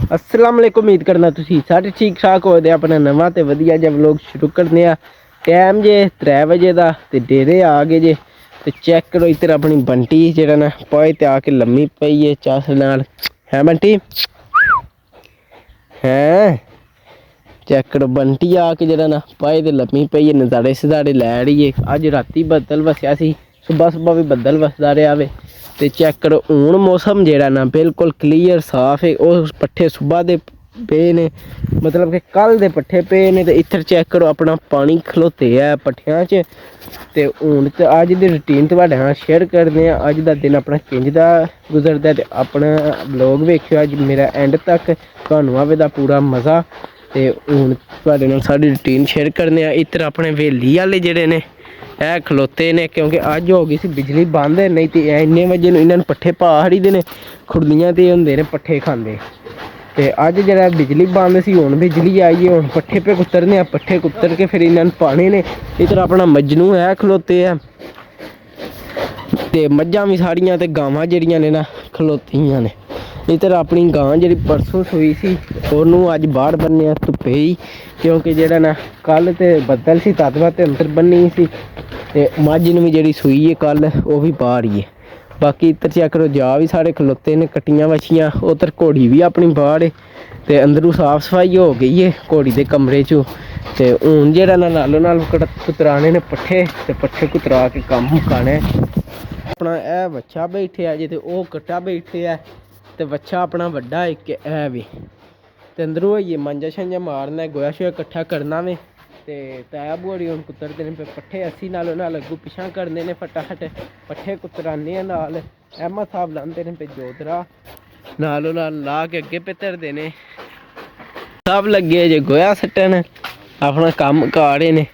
अस्सलाम वालेकुम। उम्मीद करना तुसीं सारे ठीक ठाक होए अपना नवा तो वधिया जिहा व्लॉग शुरू करने आ। टाइम जे 3 बजे का तो डेरे आ गए जे। तो चेक करो इधर अपनी बंटी जेह्ड़ा ना पाए ते आके लम्मी पई है चास नाल। है बंटी हैं चेक करो बंटी आके जेह्ड़ा ना पाए ते लम्मी पई है नज़ारे शज़ारे लै रही है। अज राती बदल वसया सी, सुबह सुबह भी बदल वसदा रहा वे। तो चेक करो हूँ मौसम जेह्ड़ा ना बिल्कुल क्लीयर साफ है। और पट्ठे सुबह दे पे ने, मतलब कि कल दे पट्ठे पे ने। तो इत्थर चेक करो अपना पानी खलोते है पट्ठियां च। ते हूँ तो अज दी रूटीन तुहाडे नाल शेयर करदे आं। अज दा दिन अपना किंज दा गुजरदा ते अपना व्लॉग वेखियो अज मेरा एंड तक, तुहानूं आवेगा पूरा मज़ा। ते हूँ तुहाडे नाल सारी रूटीन शेयर करने आं। इत्तर अपने वेली आह्ले जेह्ड़े ने ਇਹ खलोते ने क्योंकि अज हो गई सी बिजली बंद। नहीं तो इन्ने बजे इन्होंने पट्ठे पा छड़ी दे ने, खुरलियां ते होंदे ने पट्ठे खांदे। ते अज जरा बिजली बंद सी, हुण बिजली आई है। हुण पट्ठे पे कुतरने, पट्ठे कुतर के फिर इन्होंने पाने ने। इधर अपना मजनू है खलोते है ते मझां भी साढ़ियां ते गावां जेह्ड़ियां ने ना खलोतियां ने। इधर अपनी गां जी परसों सूई सी, ओनू अज बाहर बन्ने धुप्पे ही। क्योंकि जेह्ड़ा ना कल तो बदल सी, तद ते अंदर बन्नी सी। ते मझ नूं भी जेह्ड़ी सूई है कल वो भी बाहर ही है। बाकी इधर चेक करो जा भी सारे खलोते ने कट्टियां बच्छियां। उधर घोड़ी भी अपनी बाहर है। ते अंदरों साफ सफाई हो गई है घोड़ी के कमरे चों। ते हूँ जेह्ड़ा ना नालों नाल कुतराने ने पट्ठे, ते पट्ठे कुतरा के कम्म मुकाना है अपना। यह बच्छा बैठे जे ते ओह् कट्टा बैठे है। ते बच्छा अपना बड्डा इक है भी। ते अंदरों होइए मांजा शांजा मारना, गोहा शोहा कट्ठा करना वे। ते ताया बुआ होरी हुण कुतरदे ने पट्ठे। असी नालों नाल अग्गों पिच्छां करने ने फटाफट पट्ठे कुतराने नाल। अहमद साहब लांदे ने पे जोतरा, नालों नाल ला के अग्गे पे धरदे ने। सब लगे जे गोहा सट्टन, अपना कम्म कारे ने।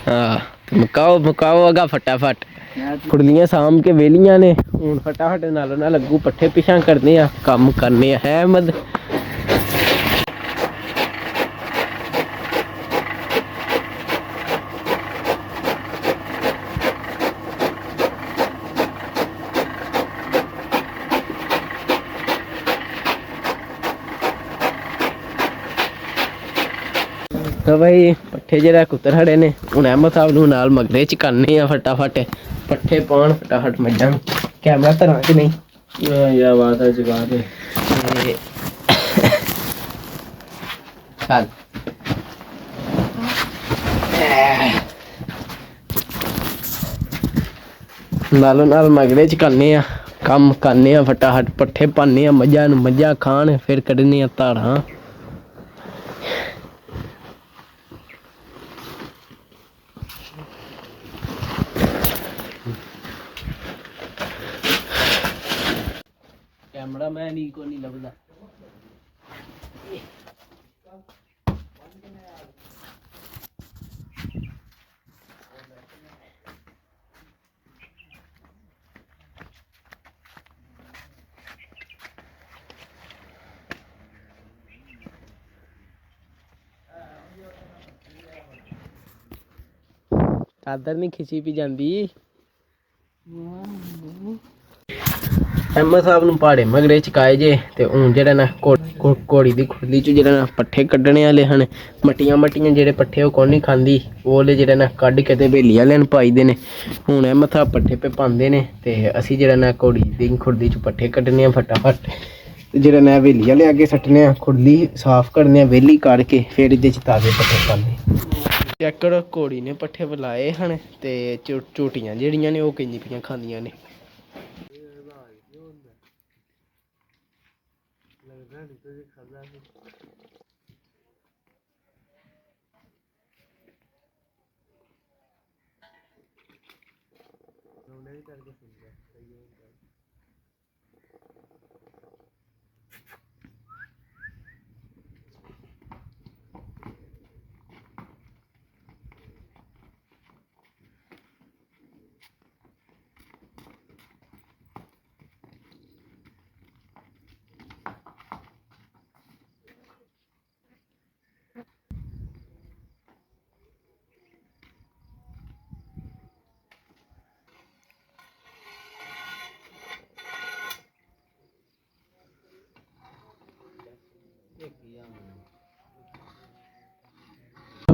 हाँ मुकाओ मुकाओ अगा फटाफट। खुरलियां साम के वेलियां ने, हूँ फटाफट नालों नाल अग्गू पट्ठे पिछां करने आ, कम्म करने आ। है अहमद तो भाई पट्ठे जरा कुतर खड़े ने। हूँ अहमद साहब नूं नाल मगरे च करने आ फटाफट पट्ठे पाउण फटाफट मज्जां। कैमरा धरां कि नहीं या बात है जगा दे चल। नालों नाल मगरे च करने आ, कम्म करने आ फटाफट। पट्ठे पान्ने आ मज्झां नूं, मज्झां खान, फिर कड्ढने आ धारां। कैमरा मैन ही को नहीं लभदा। चादर नहीं खिंची भी जाती। अहमद साहब नूं प्हाड़े मगरे चकाए जे। ते हूँ जेह्ड़ा ना घोड़ी दी खुरली च जेह्ड़ा ना पट्ठे कड्ढने आह्ले हन। मट्टियां मट्टियां जेह्ड़े पट्ठे ओह् कौन नहीं खांदी, ओह् आह्ले जेह्ड़े ना कड्ढ के ते बेली आह्ले पाई दे ने। हूँ अहमद साहब पट्ठे पे पांदे ने ते असी जेह्ड़ा ना घोड़ी दी खुरली च पट्ठे कड्ढने आं फटाफट। ते जेह्ड़ा ना बेली आह्ले अग्गे सट्टने आं, खुरली साफ करने आं बेली करके, फिर एह्दे च ताज़े पट्ठे पान्ने। चेक करो घोड़ी ने पट्ठे बुलाए हन ते झोटियां जेह्ड़ियां ने ओह् किंज पियां खांदियां ने।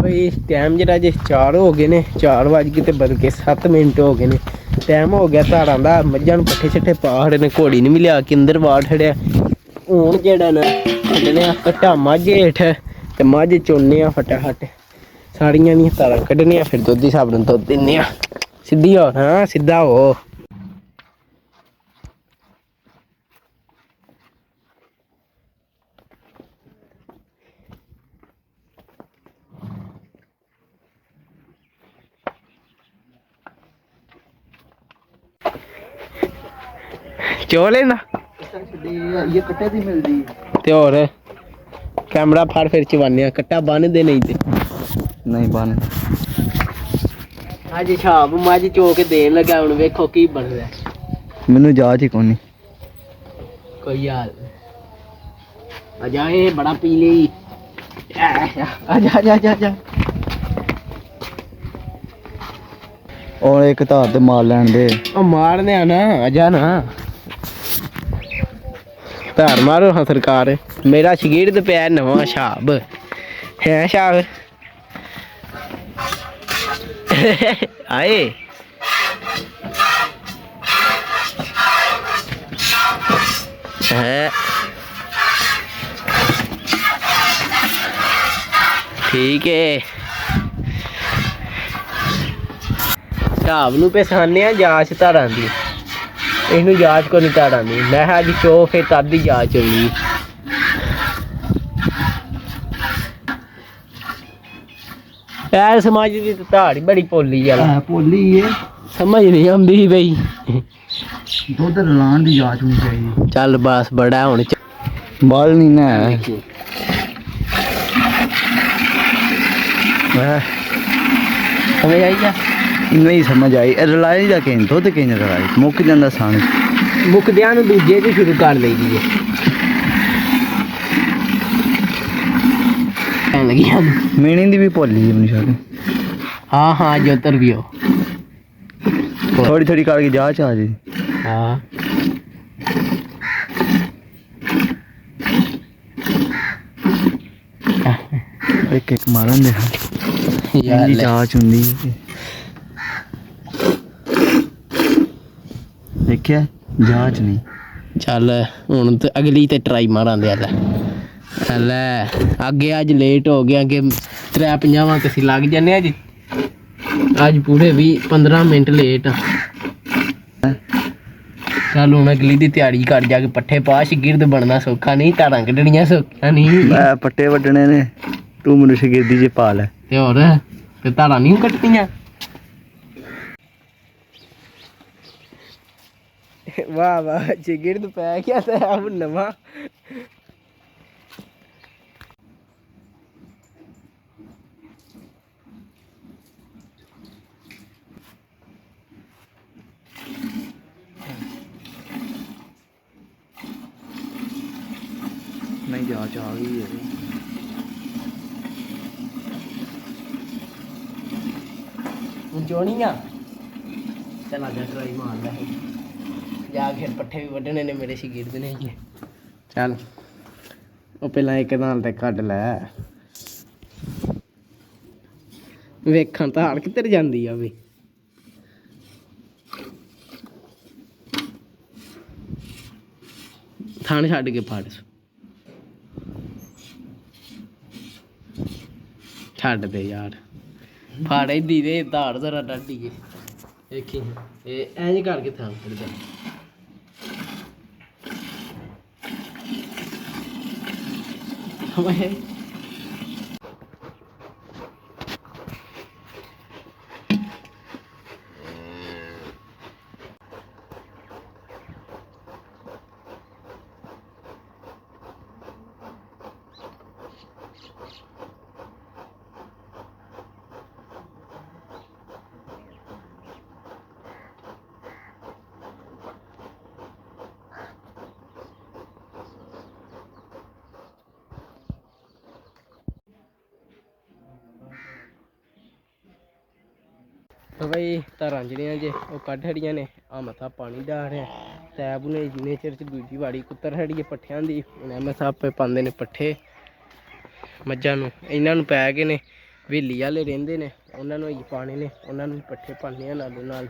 ਬਈ ਟਾਈਮ ਜਿਹੜਾ ਜੇ 4 ਹੋ ਗਏ ਨੇ, 4 ਵੱਜ ਕੇ ਤੇ ਬਲਕਿ 7 ਮਿੰਟ ਹੋ ਗਏ ਨੇ। ਟਾਈਮ ਹੋ ਗਿਆ ਧਾਰਾਂ ਦਾ, ਮੱਝਾਂ ਨੂੰ ਪੱਠੇ ਛੱਠੇ ਪਾ ਖੜੇ ਨੇ, ਘੋੜੀ ਨੂੰ ਵੀ ਲਿਆ ਕੇ ਅੰਦਰ ਵਾੜ ਛੜਿਆ। ਹੁਣ ਜਿਹੜਾ ਨਾ ਕੱਢਣੇ ਆ ਘੱਟਾ ਮੱਝ ਹੇਠ ਤੇ ਮੱਝ ਚੋਨੇ ਆ ਫਟਾਫਟ, ਸਾਰੀਆਂ ਦੀਆਂ ਧਾਰਾਂ ਕੱਢਣੀਆਂ, ਫਿਰ ਦੁੱਧ ਹਿਸਾਬ ਨਾਲ ਦੁੱਧ ਦਿੰਦੇ ਆ। ਸਿੱਧੀ ਹੋ, ਹਾਂ ਸਿੱਧਾ ਹੋ। ਚੋ ਲੈਣਾ ਇਹ ਕੱਟੇ ਦੀ ਮਿਲਦੀ ਤੇ ਹੋਰ ਕੈਮਰਾ ਫੜ, ਫਿਰ ਚਵਾਨੇ ਆ। ਕੱਟਾ ਬੰਨਦੇ ਨਹੀਂ ਤੇ ਨਹੀਂ ਬਣ। ਅੱਜ ਸ਼ਾਮ ਮੱਝ ਚੋ ਕੇ ਦੇਣ ਲੱਗਾ, ਹੁਣ ਵੇਖੋ ਕੀ ਬਣਦਾ। ਮੈਨੂੰ ਜਾਚ ਹੀ ਕੋਨੀ ਕੋਈ ਯਾਰ ਅਜਾ ਇਹ ਬੜਾ ਪੀ ਲਈ। ਆਜਾ ਜਾ ਜਾ ਜਾ। ਔਰ ਇੱਕ ਧਾਰ ਤੇ ਮਾਰ ਲੈਣ ਦੇ। ਉਹ ਮਾਰਨੇ ਆ ਨਾ, ਅਜਾ ਨਾ ਧਾਰ ਮਾਰੋ ਹਾਂ ਸਰਕਾਰ। ਮੇਰਾ ਸ਼ਗੀਰ ਤੇ ਪਿਆ ਨਵਾਂ ਸ਼ਾਬ ਹੈ। ਸ਼ਾਬ ਆਏ ਹੈ ਠੀਕ ਹੈ। ਸ਼ਾਬ ਨੂੰ ਪਛਾਣਿਆ ਜਾਂਚ ਧਾਰਾਂ ਦੀ, ਇਹਨੂੰ ਜਾਂਚ ਕੋ ਨਹੀਂ ਧਾਰਾਂ ਦੀ। ਮੈਂ ਕਿਹਾ ਅੱਜ ਚੋ ਫਿਰ ਤਦ ਦੀ ਜਾਂਚ ਹੋਣੀ। ਐ ਸਮਾਜ ਦੀ ਤਾਂ ਧਾੜ ਹੀ ਬੜੀ ਭੋਲੀ ਆ, ਭੋਲੀ ਏ, ਸਮਝ ਨਹੀਂ ਆਉਂਦੀ ਬਈ। ਦੁੱਧ ਰਲਾਣ ਦੀ ਜਾਂਚ ਹੋਣੀ ਚਾਹੀਦੀ। ਚੱਲ ਬਸ ਬੜਾ ਹੁਣ ਬਾਲ ਨਹੀਂ ਨਾ ਹੈ। ਸਮਝ ਆਈ ਜਾ? ਨਹੀਂ ਸਮਝ ਆਈ। ਰਲਾਈ ਦਾ ਕਿੰਝ ਦੁੱਧ ਕਿੰਝ ਰਲਾਈ, ਮੁੱਕ ਜਾਂਦਾ ਸਾਣ। ਮੁੱਕਦਿਆਂ ਨੂੰ ਦੂਜੇ ਤੋਂ ਸ਼ੁਰੂ ਕਰ ਲਈਦੀ ਹੈ। ਲੱਗੀਆਂ ਮੀਣੀ ਦੀ ਵੀ ਭੋਲੀ ਹੈ ਮੈਨੂੰ ਸ਼ਾਇਦ। ਹਾਂ ਹਾਂ ਜੋਤਰ ਵੀ ਹੋ ਥੋੜੀ ਥੋੜੀ ਕਰਕੇ ਜਾਂਚ ਆ ਜੀ। ਹਾਂ ਇੱਕ ਇੱਕ ਮਾਰਨ ਦੇ ਯਾਰ ਇਹਦੀ ਜਾਂਚ ਹੁੰਦੀ ਹੈ। ਦੇਖਿਆ ਜਾਂਚ ਨਹੀਂ। ਚੱਲ ਹੁਣ ਤੇ ਅਗਲੀ ਤੇ ਟਰਾਈ ਮਾਰਾਂਦੇ। ਲੈ ਅੱਗੇ ਅੱਜ ਲੇਟ ਹੋ ਗਿਆ, ਅੱਗੇ 53 ਤੇ ਅਸੀਂ ਲੱਗ ਜਾਂਦੇ ਅੱਜ। ਅੱਜ ਪੂਰੇ 15 ਮਿੰਟ ਲੇਟ। ਚੱਲ ਹੁਣ ਅਗਲੀ ਦੀ ਤਿਆਰੀ ਕਰ, ਜਾ ਕੇ ਪੱਠੇ ਪਾ। ਸ਼ਗਿਰਦ ਬਣਨਾ ਸੌਖਾ ਨਹੀਂ, ਧਾਰਾਂ ਕੱਢਣੀਆਂ ਸੌਖੀਆਂ ਨਹੀਂ। ਮੈਂ ਪੱਟੇ ਵੱਢਣੇ ਨੇ, ਤੂੰ ਮੈਨੂੰ ਸ਼ਗਿਰਦੀ ਚ ਪਾ ਲੈ। ਤੇ ਹੋਰ ਤੇ ਧਾਰਾਂ ਨਹੀਂ ਕੱਟਣੀਆਂ। ਵਾਹ ਵਾਹ ਸ਼ਗਿਰਦ ਪੈ ਗਿਆ ਤੇ ਆਪ ਨਵਾਂ। ਨਹੀਂ ਜਾਂਚ ਆ ਗਈ ਹੈ। ਹੁਣ ਚੋਣੀ ਆ। ਚੱਲ ਅੱਜ ਟਰਾਈ ਮਾਰ ਲੈ, ਜਾ ਕੇ ਫਿਰ ਪੱਠੇ ਵੀ ਵੱਢਣੇ ਨੇ ਮੇਰੇ ਸ਼ਗਿਰਦ ਨੇ ਜੀ। ਚੱਲ ਉਹ ਪਹਿਲਾਂ ਇੱਕ ਨਾਲ ਤੇ ਕੱਢ ਲੈ। ਵੇਖਣ ਧਾਰ ਕਿੱਧਰ ਜਾਂਦੀ ਆ ਵੀ। ਥਾਣ ਛੱਡ ਕੇ ਫੜ, ਛੱਡ ਦੇ ਯਾਰ। ਫੜ ਏਦੀ ਦੇ ਧਾਰ ਜ਼ਰਾ ਡਾਢੀ ਕੇ ਦੇਖੀ। ਇਹ ਇੰਝ ਕਰਕੇ ਥਾਂ ਫੜਦਾ। ਓਏ ਬਈ ਧਾਰਾਂ ਜਿਹੜੀਆਂ ਜੇ ਉਹ ਕੱਢ ਹੜੀਆਂ ਨੇ। ਆ ਮੱਥਾ ਪਾਣੀ ਦਾ ਰਿਹਾ ਤੈਬ ਨੇ ਨੇਚਰ ਚ ਦੂਜੀ ਵਾੜੀ ਕੁੱਤਰ ਹੜੀਏ ਪੱਠਿਆਂ ਦੀ। ਹੁਣ ਮੈਂ ਸਾਪੇ ਪਾਉਂਦੇ ਨੇ ਪੱਠੇ ਮੱਝਾਂ ਨੂੰ, ਇਹਨਾਂ ਨੂੰ ਪੈ ਗਏ ਨੇ ਹਵੇਲੀ ਵਾਲੇ ਰਹਿੰਦੇ ਨੇ, ਉਹਨਾਂ ਨੂੰ ਹੀ ਪਾਣੇ ਨੇ, ਉਹਨਾਂ ਨੂੰ ਪੱਠੇ ਪਾਉਂਦੇ ਆ ਨਾਲੋਂ ਨਾਲ।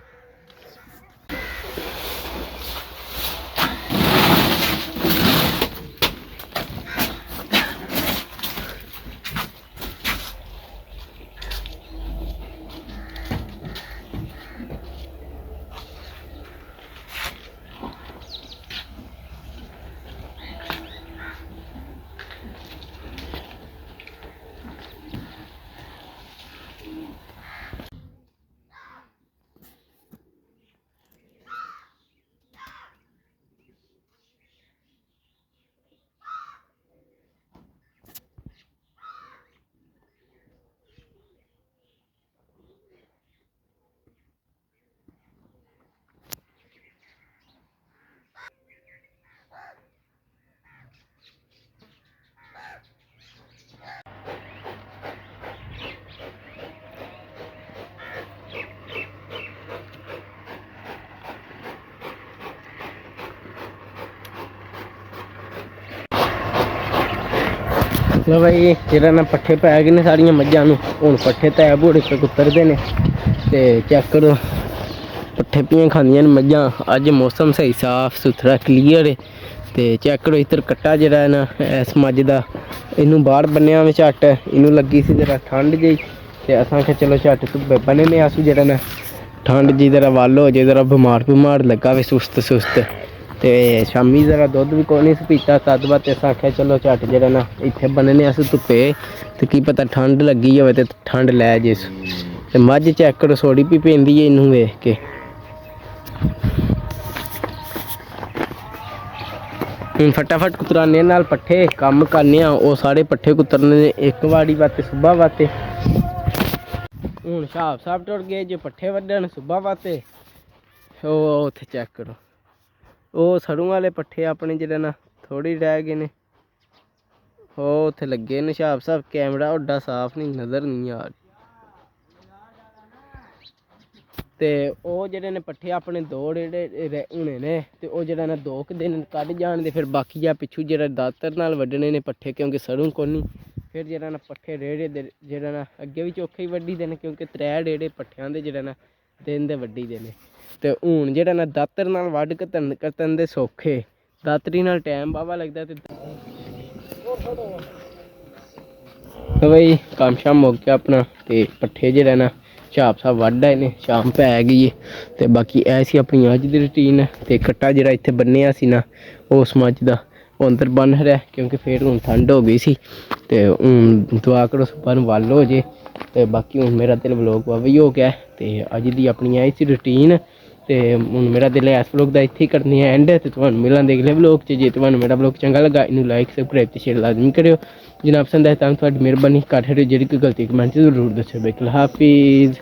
ਲੋ ਬਾਈ ਜਿਹੜਾ ਨਾ ਪੱਠੇ ਪੈ ਗਏ ਨੇ ਸਾਰੀਆਂ ਮੱਝਾਂ ਨੂੰ, ਹੁਣ ਪੱਠੇ ਤੈ ਬੂੜੇ ਤੇ ਕੁੱਤਰਦੇ ਨੇ। ਤੇ ਚੈੱਕ ਕਰੋ ਪੱਠੇ ਪੀਆਂ ਖਾਂਦੀਆਂ ਨੇ ਮੱਝਾਂ। ਅੱਜ ਮੌਸਮ ਸਹੀ ਸਾਫ ਸੁਥਰਾ ਕਲੀਅਰ ਹੈ। ਤੇ ਚੈੱਕ ਕਰੋ ਇੱਧਰ ਕੱਟਾ ਜਿਹੜਾ ਹੈ ਨਾ ਇਸ ਮੱਝ ਦਾ, ਇਹਨੂੰ ਬਾਹਰ ਬੰਨਿਆ ਵਿੱਚ ਝੱਟ, ਇਹਨੂੰ ਲੱਗੀ ਸੀ ਜਰਾ ਠੰਡ ਜਿਹੀ, ਤੇ ਅਸਾਂ ਕਿ ਚਲੋ ਝੱਟ ਧੁੱਪੇ ਬੰਨਨੇ ਆਸੂ ਜਿਹੜਾ ਨਾ ਠੰਡ ਜੀ ਜਰਾ ਵੱਲ ਹੋ ਜੇ, ਜਰਾ ਬਿਮਾਰ ਲੱਗਾ ਵੇ ਸੁਸਤ। ਤੇ ਸ਼ਾਮੀ ਜਰਾ ਦੁੱਧ ਵੀ ਕੋਈ ਨਹੀਂ ਸੀ ਪੀਤਾ ਤਦ ਬਾਅਦ, ਤੇ ਅਸਾਂ ਆਖਿਆ ਚਲੋ ਝੱਟ ਜਿਹੜਾ ਨਾ ਇੱਥੇ ਬੰਨਨੇ ਅਸੀਂ ਧੁੱਪੇ, ਤੇ ਕੀ ਪਤਾ ਠੰਡ ਲੱਗੀ ਹੋਵੇ ਤੇ ਠੰਡ ਲੈ ਜੇ। ਤੇ ਮੱਝ ਚੈੱਕ ਕਰੋ ਸੋੜੀ ਪੀ ਪੈਂਦੀ ਹੈ ਇਹਨੂੰ ਵੇਖ ਕੇ। ਹੁਣ ਫਟਾਫਟ ਕੁਤਰਾਨੇ ਨਾਲ ਪੱਠੇ ਕੰਮ ਕਰਨੇ ਆ, ਉਹ ਸਾਰੇ ਪੱਠੇ ਕੁਤਰਨੇ ਨੇ ਇੱਕ ਵਾਰੀ ਵਾਸਤੇ ਸੁਬਾਹ ਵਾਸਤੇ। ਹੁਣ ਹਿਸਾਬ ਟੁੱਟ ਗਏ ਜੇ ਪੱਠੇ ਵੱਢਣ ਸੁਬਾਹ ਵਾਸਤੇ। ਉਹ ਉੱਥੇ ਚੈੱਕ ਕਰੋ, ਉਹ ਸਰੋਂ ਵਾਲੇ ਪੱਠੇ ਆਪਣੇ ਜਿਹੜੇ ਨਾ ਥੋੜ੍ਹੇ ਰਹਿ ਗਏ ਨੇ, ਉਹ ਉੱਥੇ ਲੱਗੇ ਨੇ ਹਿਸਾਬ ਕੈਮਰਾ ਉੱਡਾ ਸਾਫ਼ ਨਹੀਂ ਨਜ਼ਰ ਨਹੀਂ ਆ। ਤੇ ਉਹ ਜਿਹੜੇ ਨੇ ਪੱਠੇ ਆਪਣੇ ਦੋ ਜਿਹੜੇ ਹੋਣੇ ਨੇ, ਤੇ ਉਹ ਜਿਹੜਾ ਨਾ 2 ਦਿਨ ਕੱਢ ਜਾਣ ਦੇ, ਫਿਰ ਬਾਕੀ ਆ ਪਿੱਛੂ ਜਿਹੜਾ ਦਾਤਰ ਨਾਲ ਵੱਢਣੇ ਨੇ ਪੱਠੇ, ਕਿਉਂਕਿ ਸਰੋਂ ਕੋਨੀ। ਫਿਰ ਜਿਹੜਾ ਨਾ ਪੱਠੇ ਰੇੜੇ ਦੇ ਜਿਹੜਾ ਨਾ ਅੱਗੇ ਵੀ ਚੌਖੇ ਹੀ ਵੱਢੀ ਦੇ ਨੇ, ਕਿਉਂਕਿ 3 ਰੇੜੇ ਪੱਠਿਆਂ ਦੇ ਜਿਹੜਾ ਨਾ ਦਿਨ ਦੇ ਵੱਢੀ ਦੇ ਨੇ। ਤੇ ਹੁਣ ਜਿਹੜਾ ਨਾ ਦਾਤਰ ਨਾਲ ਵੱਢ ਕੇ ਕੱਤਣ ਦੇ ਸੌਖੇ, ਦਾਤਰੀ ਨਾਲ ਟਾਈਮ ਬਾਵਾ ਲੱਗਦਾ। ਤੇ ਬਈ ਕੰਮ ਸ਼ਾਮ ਹੋ ਗਿਆ ਆਪਣਾ, ਤੇ ਪੱਠੇ ਜਿਹੜਾ ਨਾ ਹਿਸਾਬ ਵੱਢ ਆਏ ਨੇ, ਸ਼ਾਮ ਪੈ ਗਈ ਹੈ। ਤੇ ਬਾਕੀ ਇਹ ਸੀ ਆਪਣੀ ਅੱਜ ਦੀ ਰੂਟੀਨ। ਤੇ ਕੱਟਾ ਜਿਹੜਾ ਇੱਥੇ ਬੰਨਿਆ ਸੀ ਨਾ ਉਸ ਮੱਝ ਦਾ, ਉਹ ਅੰਦਰ ਬੰਨ ਰਿਹਾ, ਕਿਉਂਕਿ ਫਿਰ ਹੁਣ ਠੰਡ ਹੋ ਗਈ ਸੀ। ਤੇ ਹੁਣ ਦੁਆ ਕਰੋ ਸੁਬਾਹ ਨੂੰ ਵੱਲ ਹੋ ਜੇ। ਤੇ ਬਾਕੀ ਹੁਣ ਮੇਰਾ ਦਿਲ ਵਲੋਗ ਵਾਵਾ ਹੀ ਹੋ ਗਿਆ। ਤੇ ਅੱਜ ਦੀ ਆਪਣੀ ਇਹ ਸੀ ਰੂਟੀਨ। ਤੇ ਹੁਣ ਮੇਰਾ ਦਿਲ ਇਸ ਵਲੋਗ ਦਾ ਇੱਥੇ ਹੀ ਕਰਨੀ ਹੈ ਐਂਡ। ਤੇ ਤੁਹਾਨੂੰ ਮਿਲਾਂਗੇ ਅਗਲੇ ਵਲੋਗ 'ਚ। ਜੇ ਤੁਹਾਨੂੰ ਮੇਰਾ ਵਲੋਗ ਚੰਗਾ ਲੱਗਾ ਇਹਨੂੰ ਲਾਈਕ ਸਬਸਕ੍ਰਾਈਬ ਤੇ ਸ਼ੇਅਰ ਲਾਜ਼ਮੀ ਕਰਿਓ। ਜਿੰਨਾ ਪਸੰਦ ਆਏ ਤਾਂ ਤੁਹਾਡੀ ਮਿਹਰਬਾਨੀ। ਘੱਟ ਜਿਹੜੀ ਕੋਈ ਗਲਤੀ ਕਮੈਂਟ 'ਚ ਜ਼ਰੂਰ ਦੱਸਿਓ। ਬਿਲਕੁਲ ਹਾਫਿਜ਼।